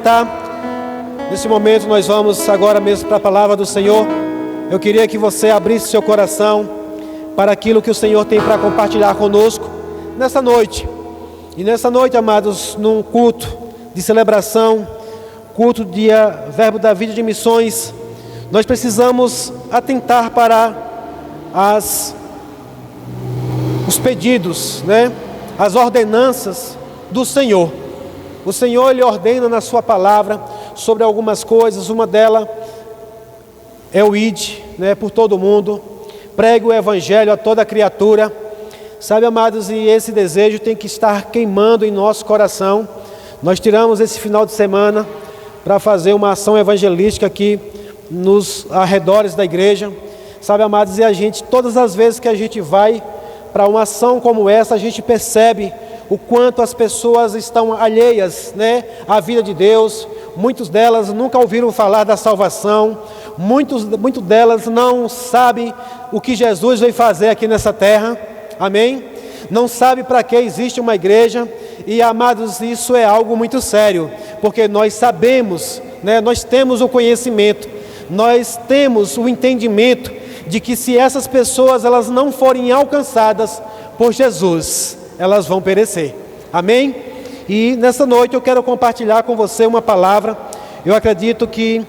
Tá? Nesse momento nós vamos agora mesmo para a palavra do Senhor. Eu queria que você abrisse seu coração para aquilo que o Senhor tem para compartilhar conosco nessa noite. E nessa noite, amados, num culto de celebração, culto dia Verbo da Vida de Missões, nós precisamos atentar para os pedidos, as ordenanças do Senhor. O Senhor, Ele ordena na sua palavra sobre algumas coisas. Uma delas é o ide, por todo mundo, pregue o evangelho a toda criatura. Sabe, amados, e esse desejo tem que estar queimando em nosso coração. Nós tiramos esse final de semana para fazer uma ação evangelística aqui nos arredores da igreja. Sabe, amados, e a gente, todas as vezes que a gente vai para uma ação como essa, a gente percebe o quanto as pessoas estão alheias, à vida de Deus. Muitas delas nunca ouviram falar da salvação. Muitas delas não sabem o que Jesus veio fazer aqui nessa terra. Amém? Não sabe para que existe uma igreja. E, amados, isso é algo muito sério, porque nós sabemos, nós temos o conhecimento, nós temos o entendimento de que se essas pessoas elas não forem alcançadas por Jesus, elas vão perecer. Amém? E nessa noite eu quero compartilhar com você uma palavra. Eu acredito que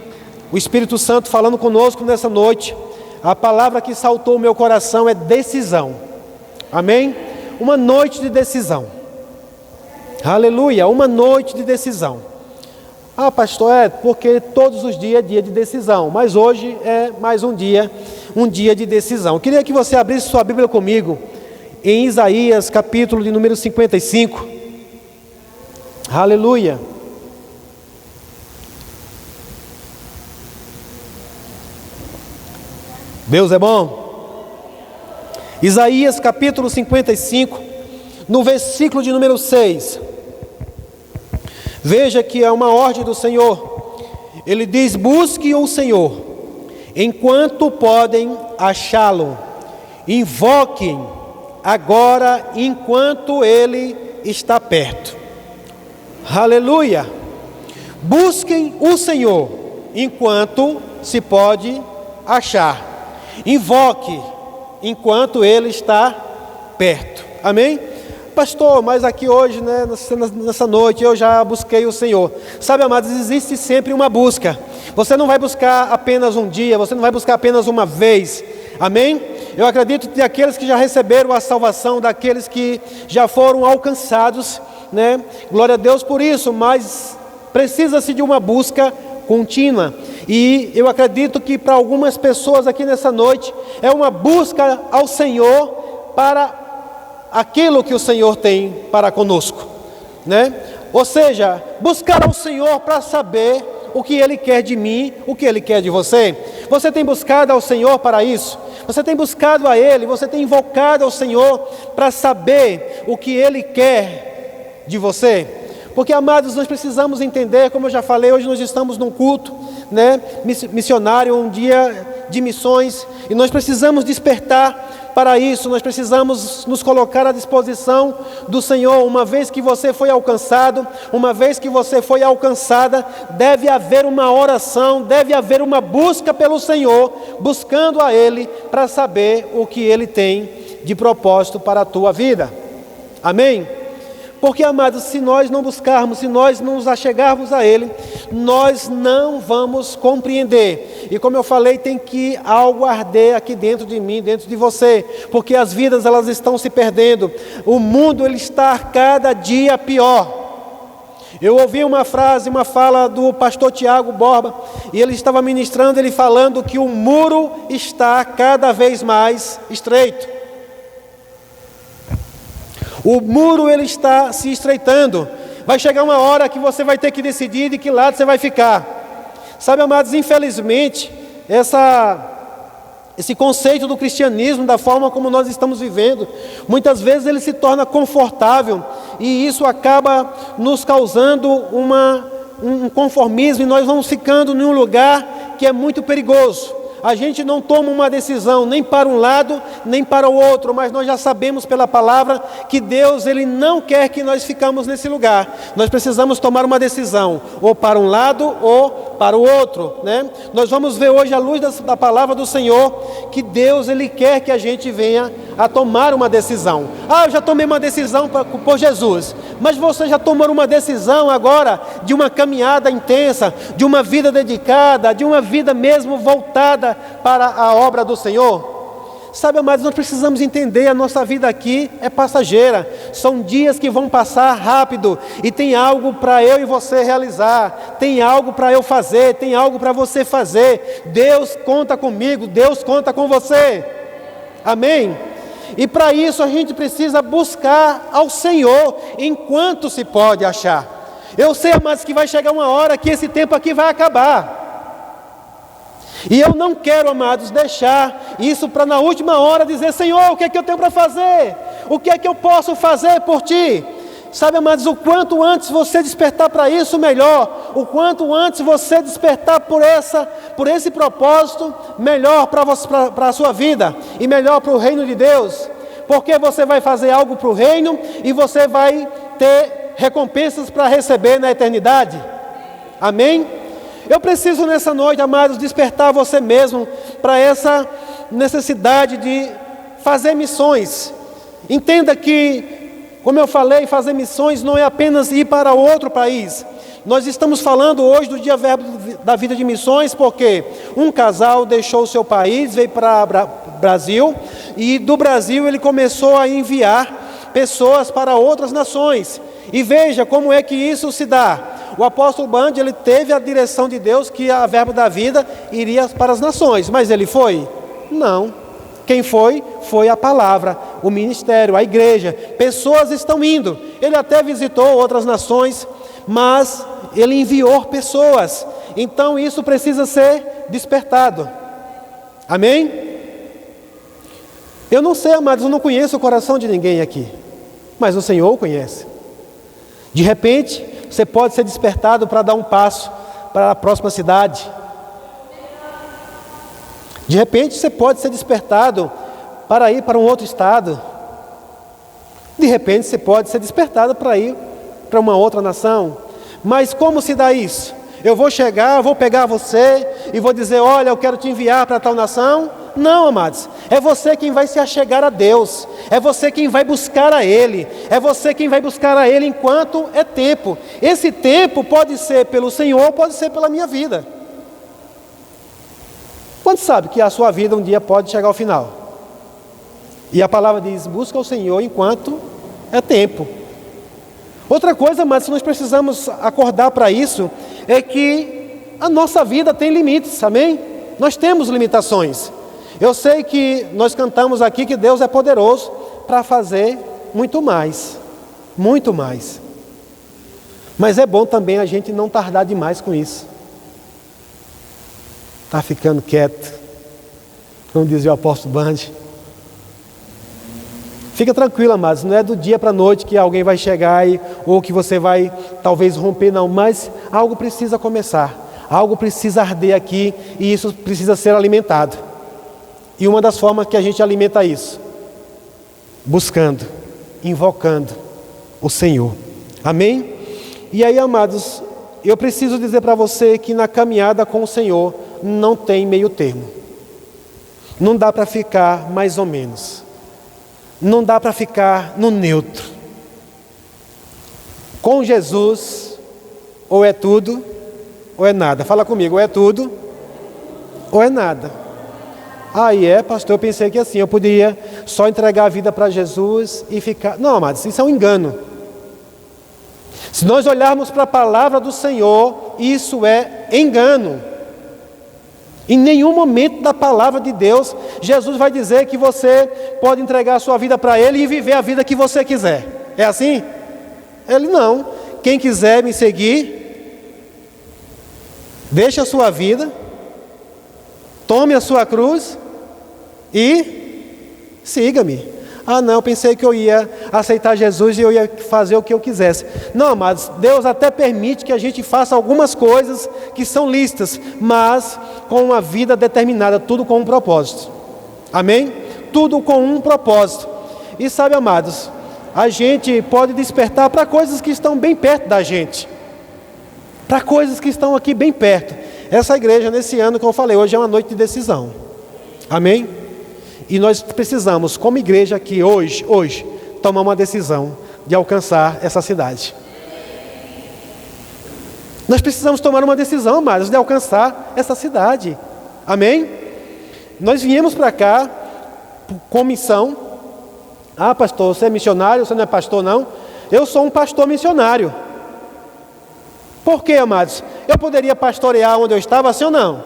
o Espírito Santo falando conosco nessa noite, a palavra que saltou o meu coração é decisão. Amém? Uma noite de decisão. Aleluia, uma noite de decisão. Ah, pastor, porque todos os dias é dia de decisão, mas hoje é mais um dia de decisão. Eu queria que você abrisse sua Bíblia comigo em Isaías, capítulo de número 55. Aleluia. Deus é bom. Isaías, capítulo 55, no versículo de número 6. Veja que é uma ordem do Senhor. Ele diz: busque o Senhor, enquanto podem achá-lo. Invoquem agora, enquanto Ele está perto. Aleluia! Busquem o Senhor, enquanto se pode achar. Invoque, enquanto Ele está perto. Amém? Pastor, mas aqui hoje, nessa noite, eu já busquei o Senhor. Sabe, amados, existe sempre uma busca. Você não vai buscar apenas um dia, você não vai buscar apenas uma vez. Amém? Eu acredito que aqueles que já receberam a salvação, daqueles que já foram alcançados, glória a Deus por isso, mas precisa-se de uma busca contínua. E eu acredito que para algumas pessoas aqui nessa noite, é uma busca ao Senhor para aquilo que o Senhor tem para conosco, Ou seja, buscar ao Senhor para saber o que Ele quer de mim, o que Ele quer de você. Você tem buscado ao Senhor para isso? Você tem buscado a Ele, você tem invocado ao Senhor para saber o que Ele quer de você? Porque, amados, nós precisamos entender, como eu já falei, hoje nós estamos num culto, missionário, um dia de missões, e nós precisamos despertar para isso. Nós precisamos nos colocar à disposição do Senhor. Uma vez que você foi alcançado, uma vez que você foi alcançada, deve haver uma oração, deve haver uma busca pelo Senhor, buscando a Ele para saber o que Ele tem de propósito para a tua vida. Amém? Porque, amados, se nós não buscarmos, se nós não nos achegarmos a Ele, nós não vamos compreender. E como eu falei, tem que algo arder aqui dentro de mim, dentro de você, porque as vidas elas estão se perdendo. O mundo ele está cada dia pior. Eu ouvi uma fala do pastor Tiago Borba, e ele estava ministrando, ele falando que o muro está cada vez mais estreito. O muro ele está se estreitando. Vai chegar uma hora que você vai ter que decidir de que lado você vai ficar. Sabe, amados, infelizmente, esse conceito do cristianismo, da forma como nós estamos vivendo, muitas vezes ele se torna confortável, e isso acaba nos causando um conformismo, e nós vamos ficando em um lugar que é muito perigoso. a gente não toma uma decisão nem para um lado, nem para o outro, mas nós já sabemos pela palavra que Deus, Ele não quer que nós ficamos nesse lugar. Nós precisamos tomar uma decisão, ou para um lado ou para o outro, né? Nós vamos ver hoje, à luz da palavra do Senhor, que Deus, Ele quer que a gente venha a tomar uma decisão. Eu já tomei uma decisão por Jesus, mas você já tomou uma decisão agora de uma caminhada intensa, de uma vida dedicada, de uma vida mesmo voltada para a obra do Senhor? Sabe, amados, nós precisamos entender, a nossa vida aqui é passageira, são dias que vão passar rápido, e tem algo para eu e você realizar, tem algo para eu fazer, tem algo para você fazer. Deus conta comigo, Deus conta com você, amém? E para isso a gente precisa buscar ao Senhor enquanto se pode achar. Eu sei, amados, que vai chegar uma hora que esse tempo aqui vai acabar. E eu não quero, amados, deixar isso para na última hora dizer: Senhor, o que é que eu tenho para fazer? O que é que eu posso fazer por Ti? Sabe, amados, o quanto antes você despertar para isso, melhor. O quanto antes você despertar por esse propósito, melhor para a sua vida e melhor para o reino de Deus. Porque você vai fazer algo para o reino e você vai ter recompensas para receber na eternidade. Amém? Eu preciso nessa noite, amados, despertar você mesmo para essa necessidade de fazer missões. Entenda que, como eu falei, fazer missões não é apenas ir para outro país. Nós estamos falando hoje do Dia Verbo da Vida de Missões, porque um casal deixou o seu país, veio para o Brasil, e do Brasil ele começou a enviar pessoas para outras nações. E veja como é que isso se dá. O apóstolo Band, ele teve a direção de Deus que a Verbo da Vida iria para as nações, mas ele foi? Não. Quem foi? Foi a palavra, o ministério, a igreja. Pessoas estão indo. Ele até visitou outras nações, mas ele enviou pessoas. Então isso precisa ser despertado. Amém? Eu não sei, amados, eu não conheço o coração de ninguém aqui, mas o Senhor o conhece. De repente, você pode ser despertado para dar um passo para a próxima cidade. De repente, você pode ser despertado para ir para um outro estado. De repente, você pode ser despertado para ir para uma outra nação. Mas como se dá isso? Eu vou chegar, vou pegar você e vou dizer: olha, eu quero te enviar para tal nação? Não, amados, é você quem vai se achegar a Deus, é você quem vai buscar a Ele, é você quem vai buscar a Ele enquanto é tempo. Esse tempo pode ser pelo Senhor, pode ser pela minha vida. Quanto sabe que a sua vida um dia pode chegar ao final? E a palavra diz: busca o Senhor enquanto é tempo. Outra coisa, mas nós precisamos acordar para isso, é que a nossa vida tem limites, amém? Nós temos limitações. Eu sei que nós cantamos aqui que Deus é poderoso para fazer muito mais, muito mais. Mas é bom também a gente não tardar demais com isso. Está ficando quieto, como dizia o apóstolo Band. Fica tranquilo, amados, não é do dia para a noite que alguém vai chegar ou que você vai talvez romper, não. Mas algo precisa começar, algo precisa arder aqui e isso precisa ser alimentado. E uma das formas que a gente alimenta isso, buscando, invocando o Senhor. Amém? E aí, amados, eu preciso dizer para você que na caminhada com o Senhor não tem meio termo. Não dá para ficar mais ou menos. Não dá para ficar no neutro. Com Jesus, ou é tudo, ou é nada. Fala comigo, ou é tudo, ou é nada. Pastor, eu pensei que assim, eu poderia só entregar a vida para Jesus e ficar... Não, amados, isso é um engano. Se nós olharmos para a palavra do Senhor, isso é engano. Em nenhum momento da palavra de Deus, Jesus vai dizer que você pode entregar a sua vida para Ele e viver a vida que você quiser. É assim? Ele não. Quem quiser me seguir, deixe a sua vida, tome a sua cruz e siga-me. Ah, não, eu pensei que eu ia aceitar Jesus e eu ia fazer o que eu quisesse. Não, amados, Deus até permite que a gente faça algumas coisas que são lícitas, mas com uma vida determinada, tudo com um propósito. Amém? Tudo com um propósito. E sabe, amados, a gente pode despertar para coisas que estão bem perto da gente. Para coisas que estão aqui bem perto. Essa igreja, nesse ano, como eu falei, hoje é uma noite de decisão. Amém? E nós precisamos, como igreja aqui, hoje, tomar uma decisão de alcançar essa cidade. Nós precisamos tomar uma decisão, amados, de alcançar essa cidade. Amém? Nós viemos para cá com missão. Ah, pastor, você é missionário? Você não é pastor, não? Eu sou um pastor missionário. Por quê, amados? Eu poderia pastorear onde eu estava, sim ou não?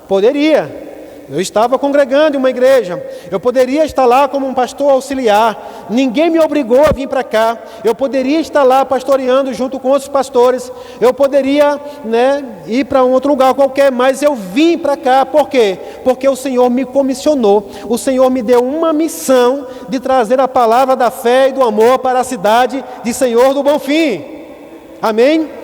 Poderia. Eu estava congregando em uma igreja. Eu poderia estar lá como um pastor auxiliar. Ninguém me obrigou a vir para cá. Eu poderia estar lá pastoreando junto com outros pastores. Eu poderia, ir para um outro lugar qualquer, mas eu vim para cá. Por quê? Porque o Senhor me comissionou. O Senhor me deu uma missão de trazer a palavra da fé e do amor para a cidade de Senhor do Bonfim. Amém?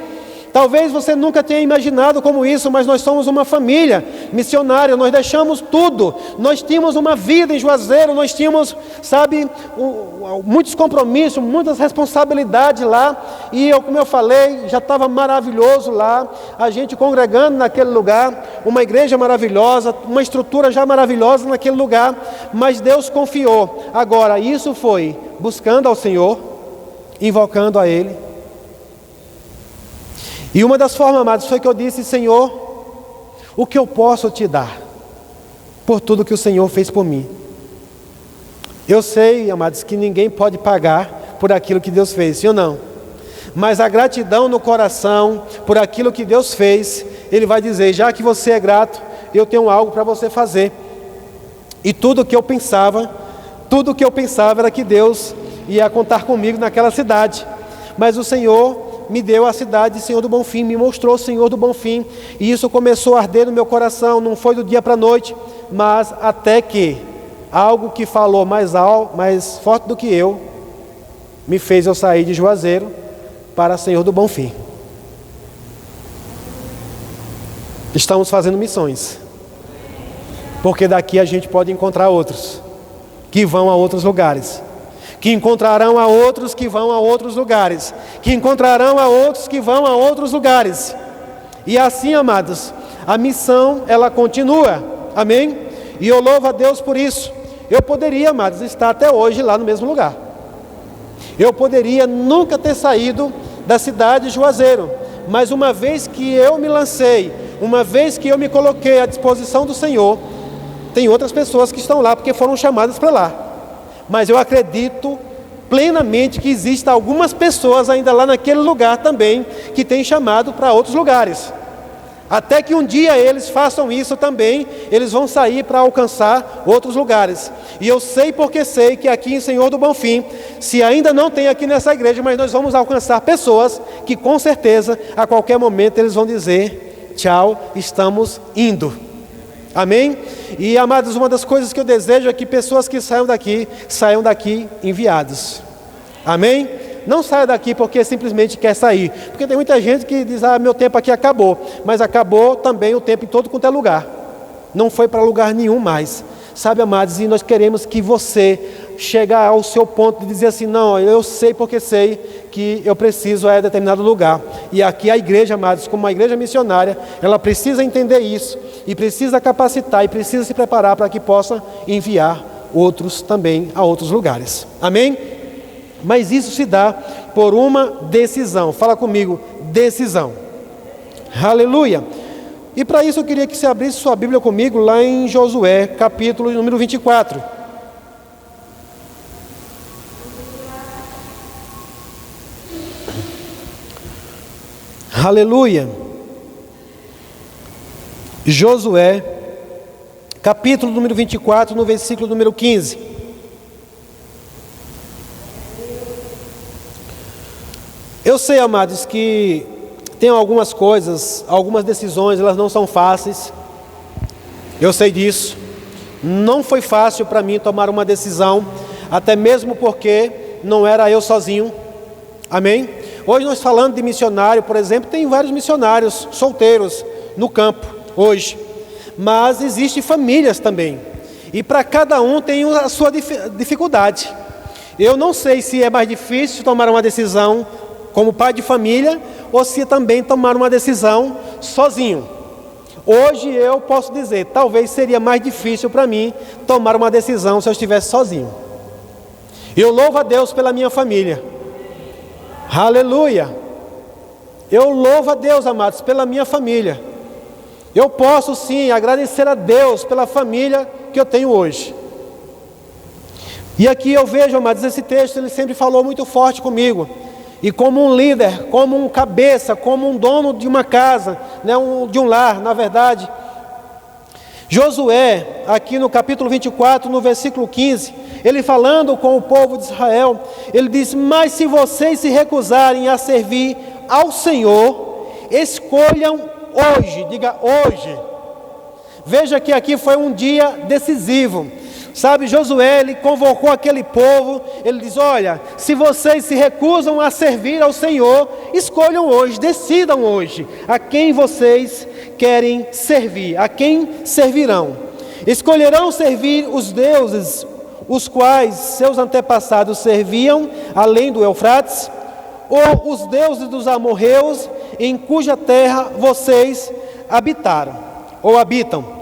Talvez você nunca tenha imaginado como isso, mas nós somos uma família missionária, nós deixamos tudo, nós tínhamos uma vida em Juazeiro, nós tínhamos, muitos compromissos, muitas responsabilidades lá, e como eu falei, já estava maravilhoso lá, a gente congregando naquele lugar, uma igreja maravilhosa, uma estrutura já maravilhosa naquele lugar, mas Deus confiou. Agora, isso foi buscando ao Senhor, invocando a Ele. E uma das formas, amados, foi que eu disse: Senhor, o que eu posso te dar por tudo que o Senhor fez por mim? Eu sei, amados, que ninguém pode pagar por aquilo que Deus fez, sim ou não? Mas a gratidão no coração por aquilo que Deus fez, Ele vai dizer: já que você é grato, eu tenho algo para você fazer. E tudo que eu pensava era que Deus ia contar comigo naquela cidade. Mas o Senhor me deu a cidade de Senhor do Bonfim, me mostrou o Senhor do Bonfim, e isso começou a arder no meu coração. Não foi do dia para a noite, mas até que algo que falou mais forte do que eu, me fez eu sair de Juazeiro para Senhor do Bonfim. Estamos fazendo missões, porque daqui a gente pode encontrar outros, que vão a outros lugares, que encontrarão a outros que vão a outros lugares, que encontrarão a outros que vão a outros lugares. E assim, amados, a missão, ela continua. Amém? E eu louvo a Deus por isso. Eu poderia, amados, estar até hoje lá no mesmo lugar. Eu poderia nunca ter saído da cidade de Juazeiro, mas uma vez que eu me lancei, uma vez que eu me coloquei à disposição do Senhor, tem outras pessoas que estão lá porque foram chamadas para lá. Mas eu acredito plenamente que existem algumas pessoas ainda lá naquele lugar também, que têm chamado para outros lugares. Até que um dia eles façam isso também, eles vão sair para alcançar outros lugares. E eu sei porque sei que aqui em Senhor do Bonfim, se ainda não tem aqui nessa igreja, mas nós vamos alcançar pessoas que com certeza, a qualquer momento eles vão dizer: tchau, estamos indo. Amém? E, amados, uma das coisas que eu desejo é que pessoas que saiam daqui enviados. Amém? Não saia daqui porque simplesmente quer sair. Porque tem muita gente que diz: meu tempo aqui acabou. Mas acabou também o tempo em todo quanto é lugar. Não foi para lugar nenhum mais. Sabe, amados, e nós queremos que você chegue ao seu ponto de dizer assim: não, eu sei porque sei que eu preciso a determinado lugar. E aqui a igreja, amados, como uma igreja missionária, ela precisa entender isso, e precisa capacitar, e precisa se preparar para que possa enviar outros também a outros lugares. Amém? Mas isso se dá por uma decisão. Fala comigo: decisão. Aleluia. E para isso eu queria que você abrisse sua Bíblia comigo lá em Josué, capítulo número 24. Aleluia. Josué, capítulo número 24, no versículo número 15. Eu sei, amados, que tem algumas coisas, algumas decisões, elas não são fáceis. Eu sei disso. Não foi fácil para mim tomar uma decisão. até mesmo porque não era eu sozinho, amém? Hoje nós falando de missionário, por exemplo, tem vários missionários solteiros no campo, hoje, mas existem famílias também, e para cada um tem a sua dificuldade. Eu não sei se é mais difícil tomar uma decisão como pai de família, ou se também tomar uma decisão sozinho. Hoje eu posso dizer, talvez seria mais difícil para mim tomar uma decisão se eu estivesse sozinho. Eu louvo a Deus pela minha família. Aleluia! Eu louvo a Deus, amados, pela minha família. Eu posso sim agradecer a Deus pela família que eu tenho hoje. E aqui eu vejo, amados, esse texto, ele sempre falou muito forte comigo. E como um líder, como um cabeça, como um dono de uma casa, né, de um lar, na verdade. Josué, aqui no capítulo 24, no versículo 15, ele falando com o povo de Israel, ele diz: mas se vocês se recusarem a servir ao Senhor, escolham hoje, diga hoje. Veja que aqui foi um dia decisivo. Sabe, Josué, ele convocou aquele povo, ele diz: olha, se vocês se recusam a servir ao Senhor, escolham hoje, decidam hoje a quem vocês querem servir, a quem servirão. Escolherão servir os deuses, os quais seus antepassados serviam, além do Eufrates, ou os deuses dos amorreus, em cuja terra vocês habitaram, ou habitam.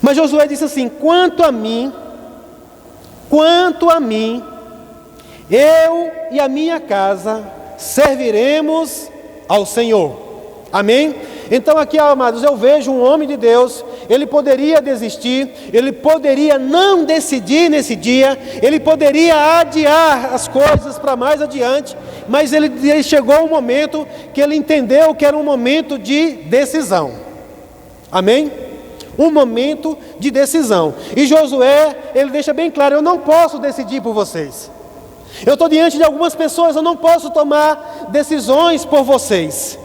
Mas Josué disse assim: quanto a mim, eu e a minha casa serviremos ao Senhor. Amém? Então aqui, amados, eu vejo um homem de Deus, ele poderia desistir, ele poderia não decidir nesse dia, ele poderia adiar as coisas para mais adiante, mas ele chegou um momento que ele entendeu que era um momento de decisão. Amém? Um momento de decisão. E Josué, ele deixa bem claro: eu não posso decidir por vocês. Eu estou diante de algumas pessoas, eu não posso tomar decisões por vocês.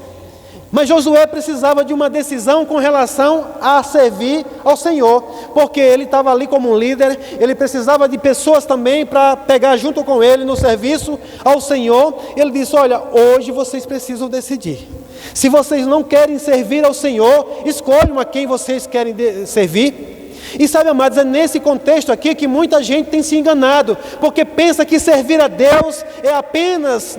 Mas Josué precisava de uma decisão com relação a servir ao Senhor, porque ele estava ali como um líder, ele precisava de pessoas também para pegar junto com ele no serviço ao Senhor. Ele disse: olha, hoje vocês precisam decidir. Se vocês não querem servir ao Senhor, escolham a quem vocês querem servir. E sabe, amados, é nesse contexto aqui que muita gente tem se enganado, porque pensa que servir a Deus é apenas,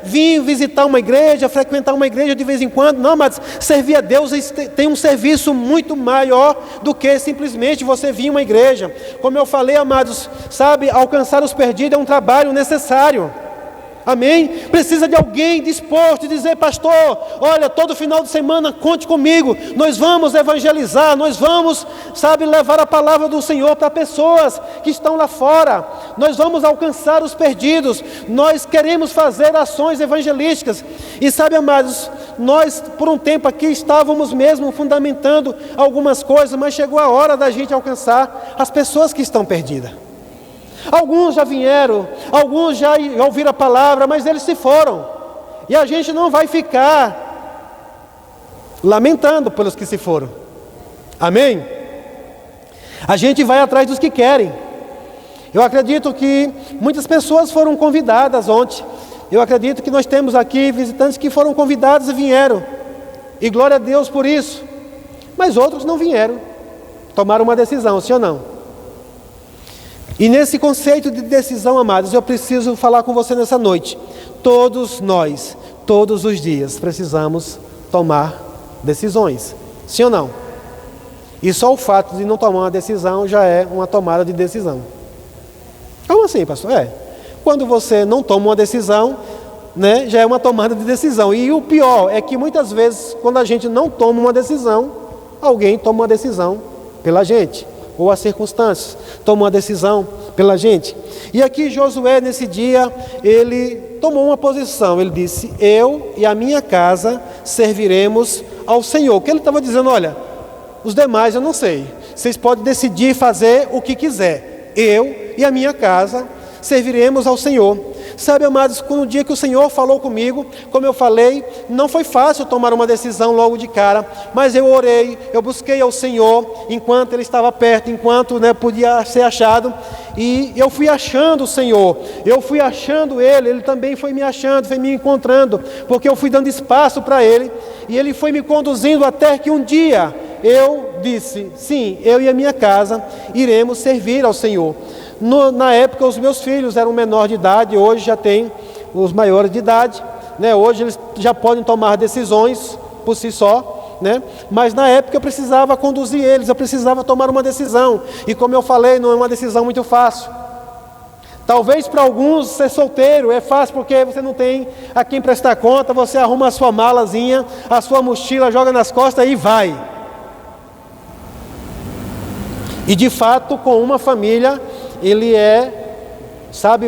vir visitar uma igreja, frequentar uma igreja de vez em quando. Não, amados, servir a Deus tem um serviço muito maior do que simplesmente você vir a uma igreja. Como eu falei, amados, sabe, alcançar os perdidos é um trabalho necessário. Amém? Precisa de alguém disposto a dizer: pastor, olha, todo final de semana conte comigo, nós vamos evangelizar, nós vamos, sabe, levar a palavra do Senhor para pessoas que estão lá fora, nós vamos alcançar os perdidos, nós queremos fazer ações evangelísticas. E sabe, amados, nós por um tempo aqui estávamos mesmo fundamentando algumas coisas, mas chegou a hora da gente alcançar as pessoas que estão perdidas. Alguns já vieram, alguns já ouviram a palavra, mas eles se foram. E a gente não vai ficar lamentando pelos que se foram. Amém? A gente vai atrás dos que querem. Eu acredito que muitas pessoas foram convidadas ontem. Eu acredito que nós temos aqui visitantes que foram convidados e vieram. E glória a Deus por isso. Mas outros não vieram. Tomaram uma decisão, sim ou não? E nesse conceito de decisão, amados, eu preciso falar com você nessa noite. Todos nós, todos os dias, precisamos tomar decisões. Sim ou não? E só o fato de não tomar uma decisão já é uma tomada de decisão. Como assim, pastor? Quando você não toma uma decisão, já é uma tomada de decisão. E o pior é que muitas vezes, quando a gente não toma uma decisão, alguém toma uma decisão pela gente. Ou as circunstâncias tomam uma decisão pela gente. E aqui Josué, nesse dia, ele tomou uma posição. Ele disse: eu e a minha casa serviremos ao Senhor. Que ele estava dizendo: olha, os demais eu não sei, vocês podem decidir fazer o que quiser, eu e a minha casa serviremos ao Senhor. Sabe, amados, no dia que o Senhor falou comigo, como eu falei, não foi fácil tomar uma decisão logo de cara, mas eu orei, eu busquei ao Senhor, enquanto Ele estava perto, enquanto podia ser achado, e eu fui achando o Senhor, eu fui achando Ele, Ele também foi me achando, foi me encontrando, porque eu fui dando espaço para Ele, e Ele foi me conduzindo até que um dia eu disse, sim, eu e a minha casa iremos servir ao Senhor. Na época os meus filhos eram menores de idade, hoje já tem os maiores de idade, hoje eles já podem tomar decisões por si só, mas na época eu precisava conduzir eles, eu precisava tomar uma decisão, e como eu falei, não é uma decisão muito fácil. Talvez para alguns ser solteiro é fácil porque você não tem a quem prestar conta, você arruma a sua malazinha, a sua mochila, joga nas costas e vai. E de fato, com uma família, ele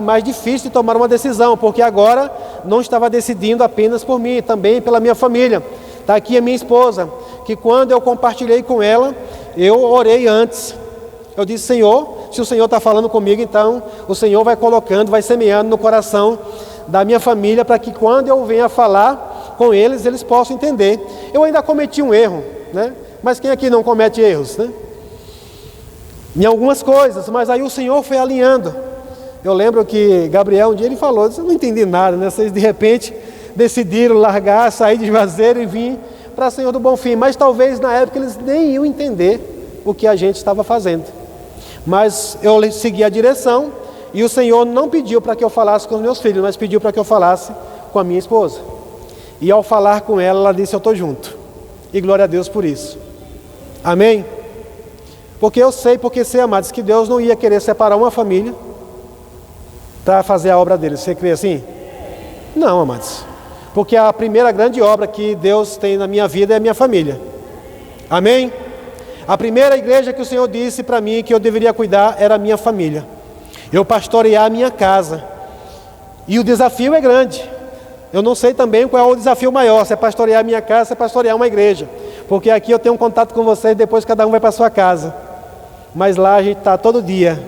mais difícil de tomar uma decisão, porque agora não estava decidindo apenas por mim, também pela minha família. Está aqui a minha esposa, que quando eu compartilhei com ela, eu orei antes. Eu disse, Senhor, se o Senhor está falando comigo, então o Senhor vai colocando, vai semeando no coração da minha família, para que quando eu venha falar com eles, eles possam entender. Eu ainda cometi um erro, mas quem aqui não comete erros, em algumas coisas, mas aí o Senhor foi alinhando. Eu lembro que Gabriel um dia ele falou, eu não entendi nada, vocês de repente decidiram largar, sair de Juazeiro e vir para Senhor do Bonfim, mas talvez na época eles nem iam entender o que a gente estava fazendo, mas eu segui a direção, e o Senhor não pediu para que eu falasse com os meus filhos, mas pediu para que eu falasse com a minha esposa, e ao falar com ela, ela disse, eu estou junto, e glória a Deus por isso, amém? Porque eu sei, amados, que Deus não ia querer separar uma família para fazer a obra dele. Você crê assim? Não, amados. Porque a primeira grande obra que Deus tem na minha vida é a minha família. Amém? A primeira igreja que o Senhor disse para mim que eu deveria cuidar era a minha família. Eu pastorear a minha casa. E o desafio é grande. Eu não sei também qual é o desafio maior, se é pastorear a minha casa, se é pastorear uma igreja. Porque aqui eu tenho um contato com vocês, depois cada um vai para a sua casa. Mas lá a gente está todo dia,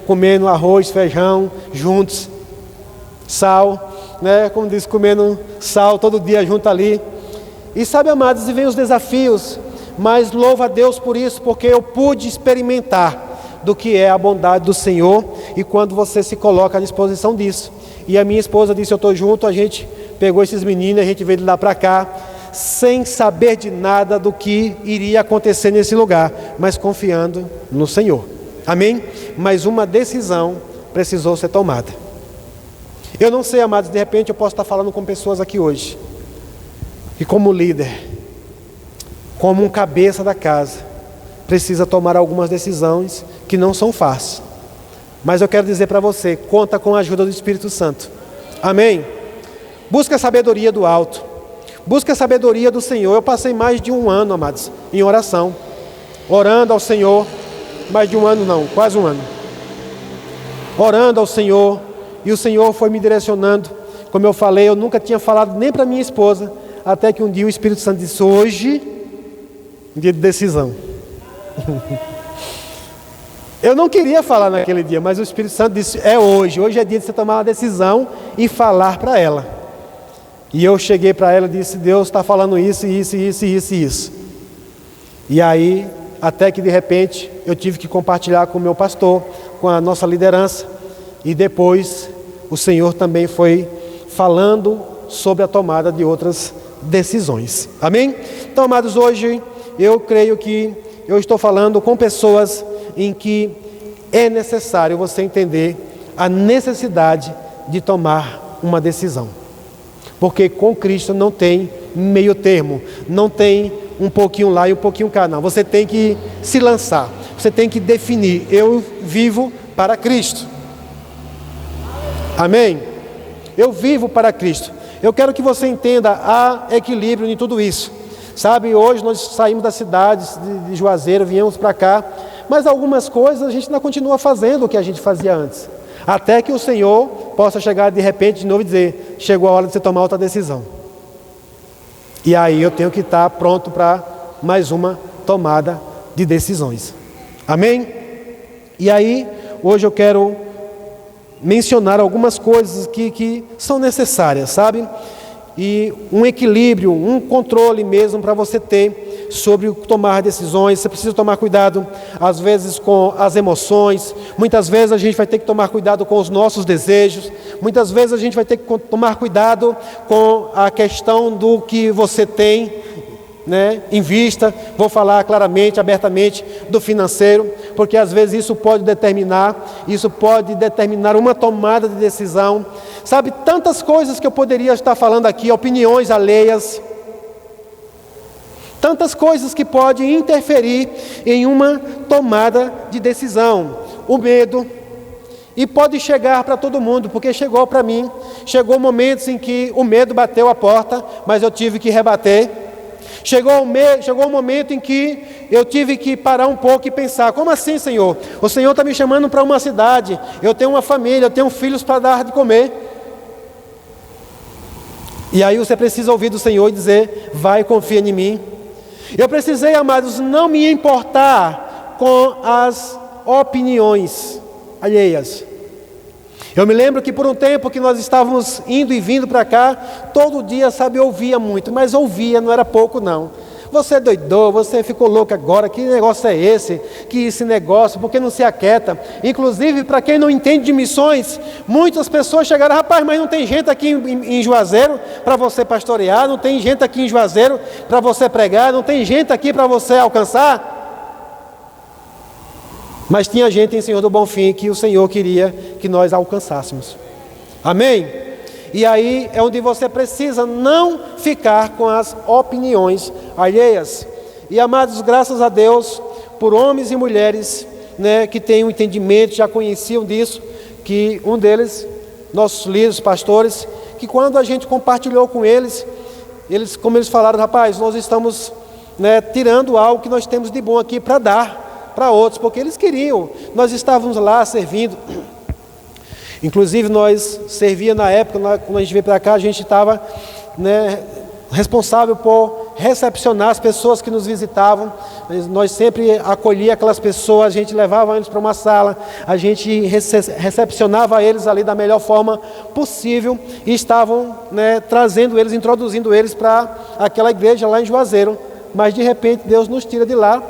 comendo arroz, feijão, juntos, sal, como diz, comendo sal todo dia junto ali. E sabe, amados, e vem os desafios, mas louvo a Deus por isso, porque eu pude experimentar do que é a bondade do Senhor, e quando você se coloca à disposição disso. E a minha esposa disse, eu estou junto, a gente pegou esses meninos, a gente veio de lá para cá, sem saber de nada do que iria acontecer nesse lugar, mas confiando no Senhor, amém? Mas uma decisão precisou ser tomada. Eu não sei, amados, de repente eu posso estar falando com pessoas aqui hoje, e como líder, como um cabeça da casa, precisa tomar algumas decisões que não são fáceis, mas eu quero dizer para você, conta com a ajuda do Espírito Santo, amém? Busca a sabedoria do alto, busca a sabedoria do Senhor. Eu passei mais de um ano, amados, em oração, orando ao Senhor, mais de um ano não, quase um ano, orando ao Senhor, e o Senhor foi me direcionando. Como eu falei, eu nunca tinha falado nem para minha esposa, até que um dia o Espírito Santo disse, hoje, dia de decisão. Eu não queria falar naquele dia, mas o Espírito Santo disse, hoje é dia de você tomar uma decisão e falar para ela. E eu cheguei para ela e disse, Deus está falando isso, isso, isso, isso, isso. E aí, até que de repente, eu tive que compartilhar com o meu pastor, com a nossa liderança, e depois o Senhor também foi falando sobre a tomada de outras decisões. Amém? Então, amados, hoje eu creio que eu estou falando com pessoas em que é necessário você entender a necessidade de tomar uma decisão. Porque com Cristo não tem meio termo, não tem um pouquinho lá e um pouquinho cá, não. Você tem que se lançar, você tem que definir, eu vivo para Cristo. Amém? Eu vivo para Cristo. Eu quero que você entenda, há equilíbrio em tudo isso. Sabe, hoje nós saímos das cidades de Juazeiro, viemos para cá, mas algumas coisas a gente ainda continua fazendo o que a gente fazia antes. Até que o Senhor possa chegar de repente de novo e dizer, chegou a hora de você tomar outra decisão. E aí eu tenho que estar pronto para mais uma tomada de decisões. Amém? E aí, hoje eu quero mencionar algumas coisas que são necessárias, sabe? E um equilíbrio, um controle mesmo para você ter sobre tomar decisões. Você precisa tomar cuidado, às vezes, com as emoções. Muitas vezes a gente vai ter que tomar cuidado com os nossos desejos. Muitas vezes a gente vai ter que tomar cuidado com a questão do que você tem, né, em vista. Vou falar claramente, abertamente do financeiro, porque às vezes isso pode determinar uma tomada de decisão. Sabe, tantas coisas que eu poderia estar falando aqui, opiniões alheias, tantas coisas que podem interferir em uma tomada de decisão. O medo, e pode chegar para todo mundo, porque chegou para mim, chegou momentos em que o medo bateu a porta, mas eu tive que rebater. Chegou um momento em que eu tive que parar um pouco e pensar: como assim, Senhor? O Senhor está me chamando para uma cidade, eu tenho uma família, eu tenho filhos para dar de comer. E aí você precisa ouvir do Senhor e dizer: vai, confia em mim. Eu precisei, amados, não me importar com as opiniões alheias. Eu me lembro que por um tempo que nós estávamos indo e vindo para cá, todo dia, sabe, eu ouvia muito, mas ouvia, não era pouco não. Você doidou, você ficou louco agora, que negócio é esse? Que esse negócio, por que não se aquieta? Inclusive, para quem não entende de missões, muitas pessoas chegaram: rapaz, mas não tem gente aqui em Juazeiro para você pastorear, não tem gente aqui em Juazeiro para você pregar, não tem gente aqui para você alcançar? Mas tinha gente em Senhor do Bonfim que o Senhor queria que nós alcançássemos. Amém? E aí é onde você precisa não ficar com as opiniões alheias. E, amados, graças a Deus, por homens e mulheres, né, que têm um entendimento, já conheciam disso, que um deles, nossos líderes, pastores, que quando a gente compartilhou com eles, como eles falaram: rapaz, nós estamos, né, tirando algo que nós temos de bom aqui para dar para outros, porque eles queriam. Nós estávamos lá servindo. Inclusive nós servia na época, quando a gente veio para cá, a gente estava, né, responsável por recepcionar as pessoas que nos visitavam. Nós sempre acolhia aquelas pessoas, a gente levava eles para uma sala, a gente recepcionava eles ali da melhor forma possível, e estavam, né, trazendo eles, introduzindo eles para aquela igreja lá em Juazeiro. Mas de repente Deus nos tira de lá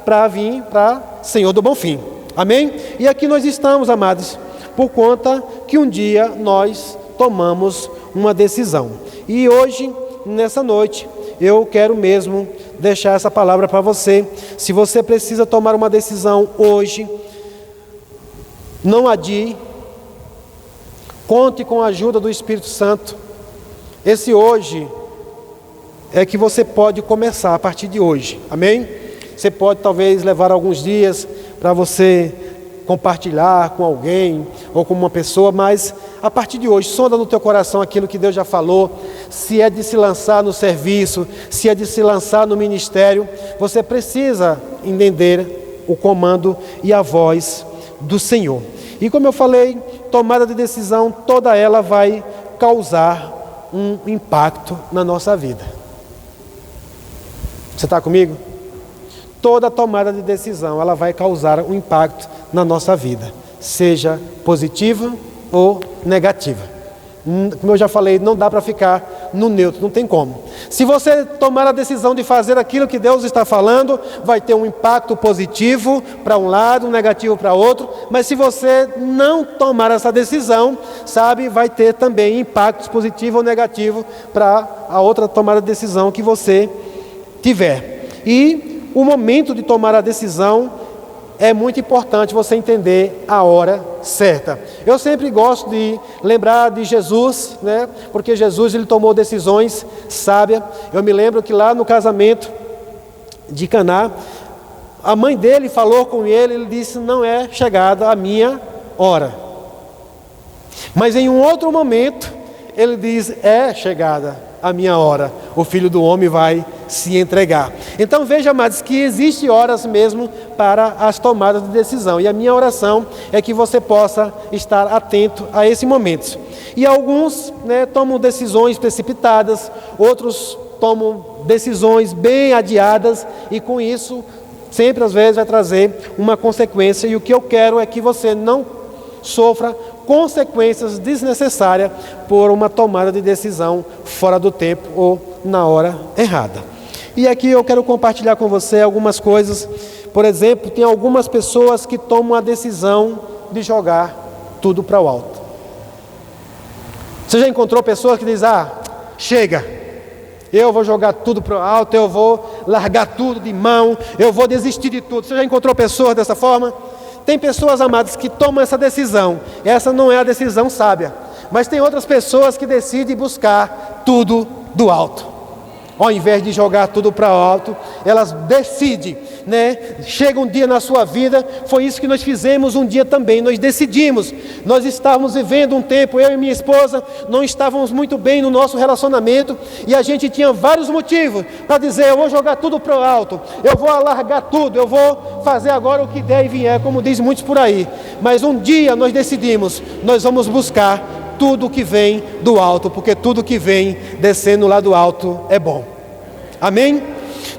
para vir para Senhor do Bonfim. Amém? E aqui nós estamos, amados, por conta que um dia nós tomamos uma decisão. E hoje, nessa noite, eu quero mesmo deixar essa palavra para você. Se você precisa tomar uma decisão hoje, não adie, conte com a ajuda do Espírito Santo. Esse hoje é que você pode começar a partir de hoje. Amém? Você pode talvez levar alguns dias para você compartilhar com alguém ou com uma pessoa, mas a partir de hoje, sonda no teu coração aquilo que Deus já falou. Se é de se lançar no serviço, se é de se lançar no ministério, você precisa entender o comando e a voz do Senhor. E como eu falei, tomada de decisão, toda ela vai causar um impacto na nossa vida. Você está comigo? Toda tomada de decisão, ela vai causar um impacto na nossa vida, seja positiva ou negativa. Como eu já falei, não dá para ficar no neutro, não tem como. Se você tomar a decisão de fazer aquilo que Deus está falando, vai ter um impacto positivo para um lado, um negativo para outro. Mas se você não tomar essa decisão, sabe, vai ter também impactos positivos ou negativos para a outra tomada de decisão que você tiver. E o momento de tomar a decisão é muito importante você entender a hora certa. Eu sempre gosto de lembrar de Jesus, né? Porque Jesus, ele tomou decisões sábias. Eu me lembro que lá no casamento de Caná, a mãe dele falou com ele, ele disse: não é chegada a minha hora. Mas em um outro momento, ele diz: é chegada a minha hora, o Filho do Homem vai se entregar. Então veja, amados, que existe horas mesmo para as tomadas de decisão, e a minha oração é que você possa estar atento a esse momento. E alguns, né, tomam decisões precipitadas, outros tomam decisões bem adiadas, e com isso sempre às vezes vai trazer uma consequência. E o que eu quero é que você não sofra consequências desnecessárias por uma tomada de decisão fora do tempo ou na hora errada. E aqui eu quero compartilhar com você algumas coisas. Por exemplo, tem algumas pessoas que tomam a decisão de jogar tudo para o alto. Você já encontrou pessoas que dizem: chega, eu vou jogar tudo para o alto, eu vou largar tudo de mão, eu vou desistir de tudo. Você já encontrou pessoas dessa forma? Tem pessoas, amadas, que tomam essa decisão. Essa não é a decisão sábia. Mas tem outras pessoas que decidem buscar tudo do alto. Ao invés de jogar tudo para o alto, elas decidem, Chega um dia na sua vida, foi isso que nós fizemos um dia também, nós decidimos. Nós estávamos vivendo um tempo, eu e minha esposa, não estávamos muito bem no nosso relacionamento, e a gente tinha vários motivos para dizer: eu vou jogar tudo para o alto, eu vou alargar tudo, eu vou fazer agora o que der e vier, como diz muitos por aí. Mas um dia nós decidimos, nós vamos buscar tudo que vem do alto, porque tudo que vem descendo lá do alto é bom. Amém?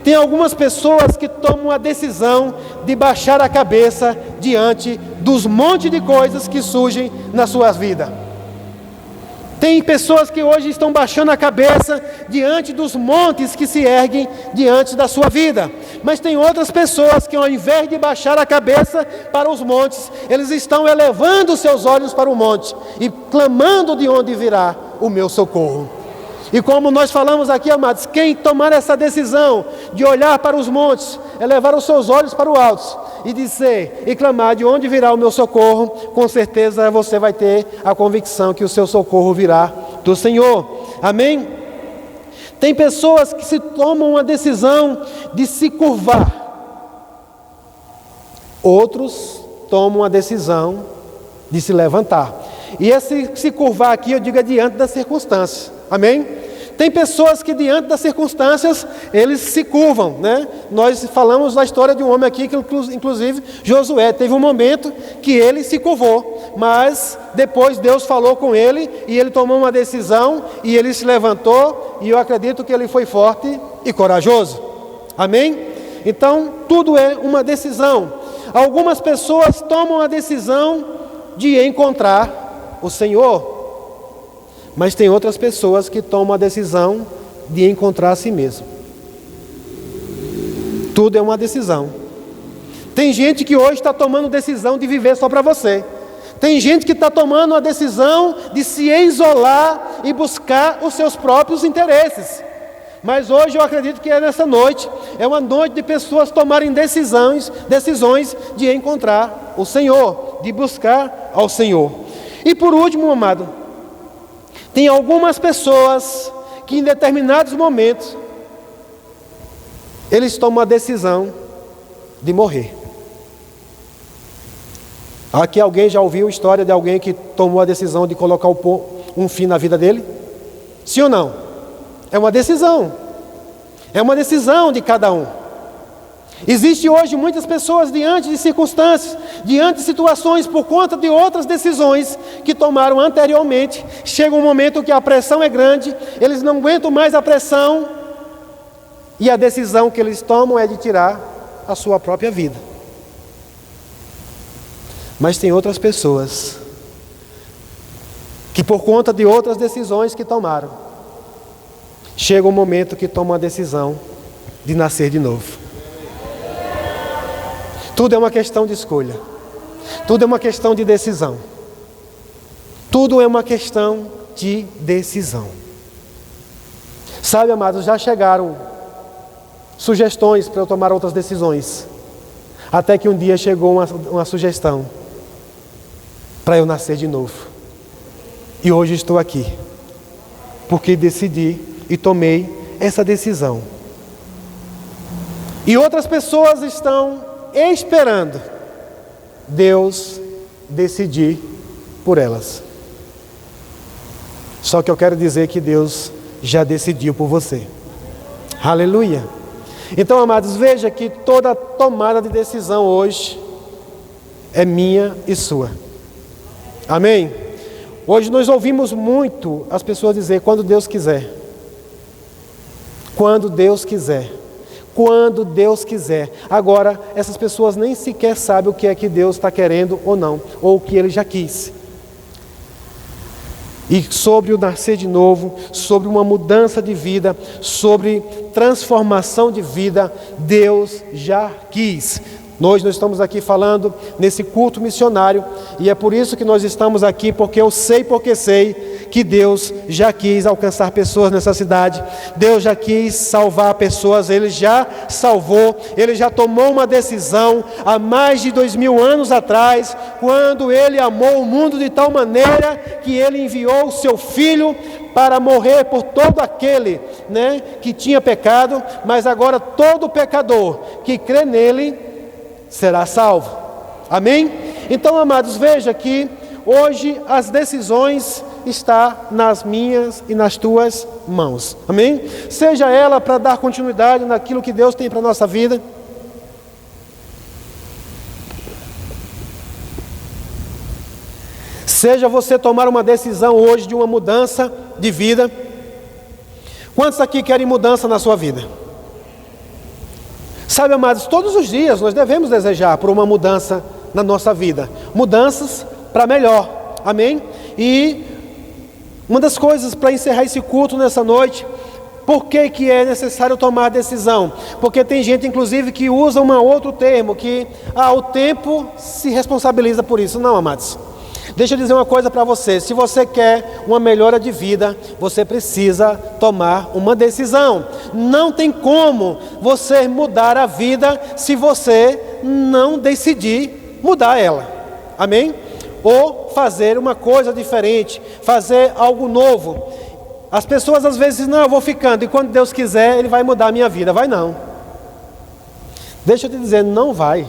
Tem algumas pessoas que tomam a decisão de baixar a cabeça diante dos montes de coisas que surgem nas suas vidas. Tem pessoas que hoje estão baixando a cabeça diante dos montes que se erguem diante da sua vida. Mas tem outras pessoas que, ao invés de baixar a cabeça para os montes, eles estão elevando seus olhos para o monte e clamando: de onde virá o meu socorro. E como nós falamos aqui, amados, quem tomar essa decisão de olhar para os montes, elevar os seus olhos para o alto e dizer e clamar: de onde virá o meu socorro, com certeza você vai ter a convicção que o seu socorro virá do Senhor. Amém? Tem pessoas que se tomam a decisão de se curvar. Outros tomam a decisão de se levantar. E esse se curvar aqui, eu digo, é diante das circunstâncias. Amém? Tem pessoas que diante das circunstâncias, eles se curvam, Nós falamos da história de um homem aqui, que inclusive Josué, teve um momento que ele se curvou, mas depois Deus falou com ele, e ele tomou uma decisão, e ele se levantou, e eu acredito que ele foi forte e corajoso. Amém? Então, tudo é uma decisão. Algumas pessoas tomam a decisão de encontrar o Senhor, mas tem outras pessoas que tomam a decisão de encontrar a si mesmo. Tudo é uma decisão. Tem gente que hoje está tomando decisão de viver só para você. Tem gente que está tomando a decisão de se isolar e buscar os seus próprios interesses. Mas hoje eu acredito que nessa noite, é uma noite de pessoas tomarem decisões de encontrar o Senhor, de buscar ao Senhor. E por último, amado, tem algumas pessoas que em determinados momentos, eles tomam a decisão de morrer. Aqui alguém já ouviu a história de alguém que tomou a decisão de colocar um fim na vida dele? Sim ou não? É uma decisão. É uma decisão de cada um. Existe hoje muitas pessoas diante de circunstâncias, diante de situações, por conta de outras decisões que tomaram anteriormente. Chega um momento que a pressão é grande, eles não aguentam mais a pressão, e a decisão que eles tomam é de tirar a sua própria vida. Mas tem outras pessoas que, por conta de outras decisões que tomaram, chega um momento que tomam a decisão de nascer de novo. Tudo é uma questão de escolha. Tudo é uma questão de decisão. Tudo é uma questão de decisão. Sabe, amados, já chegaram sugestões para eu tomar outras decisões. Até que um dia chegou uma sugestão para eu nascer de novo. E hoje estou aqui, porque decidi e tomei essa decisão. E outras pessoas estão esperando Deus decidir por elas. Só que eu quero dizer que Deus já decidiu por você. Aleluia! Então, amados, veja que toda tomada de decisão hoje é minha e sua. Amém? Hoje nós ouvimos muito as pessoas dizer: quando Deus quiser. Quando Deus quiser. Quando Deus quiser. Agora, essas pessoas nem sequer sabem o que é que Deus está querendo ou não, ou o que Ele já quis. E sobre o nascer de novo, sobre uma mudança de vida, sobre transformação de vida, Deus já quis. Nós estamos aqui falando nesse culto missionário, e é por isso que nós estamos aqui, porque eu sei, porque sei que Deus já quis alcançar pessoas nessa cidade. Deus já quis salvar pessoas, Ele já salvou, Ele já tomou uma decisão há mais de 2000 anos atrás, quando Ele amou o mundo de tal maneira que Ele enviou o Seu Filho para morrer por todo aquele, que tinha pecado, mas agora todo pecador que crê nele será salvo. Amém? Então, amados, veja que hoje as decisões estão nas minhas e nas tuas mãos. Amém? Seja ela para dar continuidade naquilo que Deus tem para a nossa vida, seja você tomar uma decisão hoje de uma mudança de vida. Quantos aqui querem mudança na sua vida? Sabe, amados, todos os dias nós devemos desejar por uma mudança na nossa vida, mudanças para melhor, amém? E uma das coisas para encerrar esse culto nessa noite, por que é necessário tomar decisão? Porque tem gente, inclusive, que usa um outro termo, que o tempo se responsabiliza por isso. Não, amados. Deixa eu dizer uma coisa para você: se você quer uma melhora de vida, você precisa tomar uma decisão. Não tem como você mudar a vida se você não decidir mudar ela, amém? Ou fazer uma coisa diferente, fazer algo novo. As pessoas às vezes dizem, não, eu vou ficando, e quando Deus quiser, Ele vai mudar a minha vida. Vai não. Deixa eu te dizer, não vai.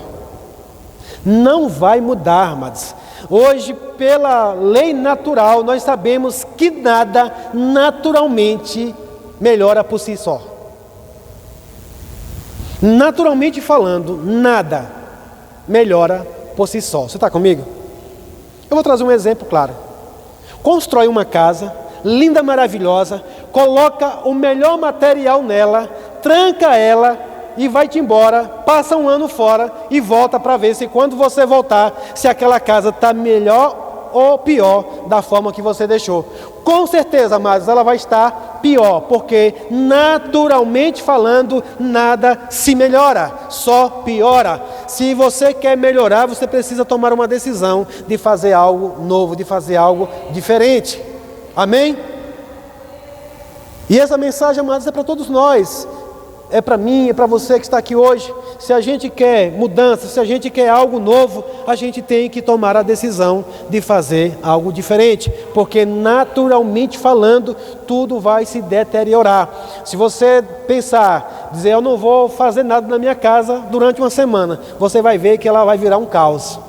Não vai mudar, amados. Hoje, pela lei natural, nós sabemos que nada naturalmente melhora por si só. Naturalmente falando, nada melhora por si só. Você está comigo? Eu vou trazer um exemplo claro. Constrói uma casa, linda, maravilhosa, coloca o melhor material nela, tranca ela e vai-te embora, passa um ano fora e volta para ver se quando você voltar, se aquela casa está melhor ou pior da forma que você deixou. Com certeza, amados, ela vai estar pior, porque naturalmente falando, nada se melhora, só piora. Se você quer melhorar, você precisa tomar uma decisão de fazer algo novo, de fazer algo diferente. Amém? E essa mensagem, amados, é para todos nós. É para mim, é para você que está aqui hoje. Se a gente quer mudança, se a gente quer algo novo, a gente tem que tomar a decisão de fazer algo diferente, porque naturalmente falando, tudo vai se deteriorar. Se você pensar, dizer, eu não vou fazer nada na minha casa durante uma semana, você vai ver que ela vai virar um caos.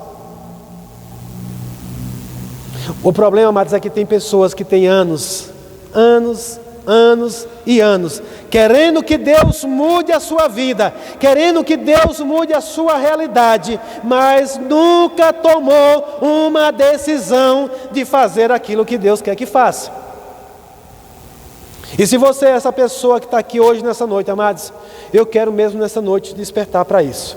O problema, amados, é que tem pessoas que têm anos e anos, querendo que Deus mude a sua vida, querendo que Deus mude a sua realidade, mas nunca tomou uma decisão de fazer aquilo que Deus quer que faça. E se você é essa pessoa que está aqui hoje nessa noite, amados, eu quero mesmo nessa noite despertar para isso.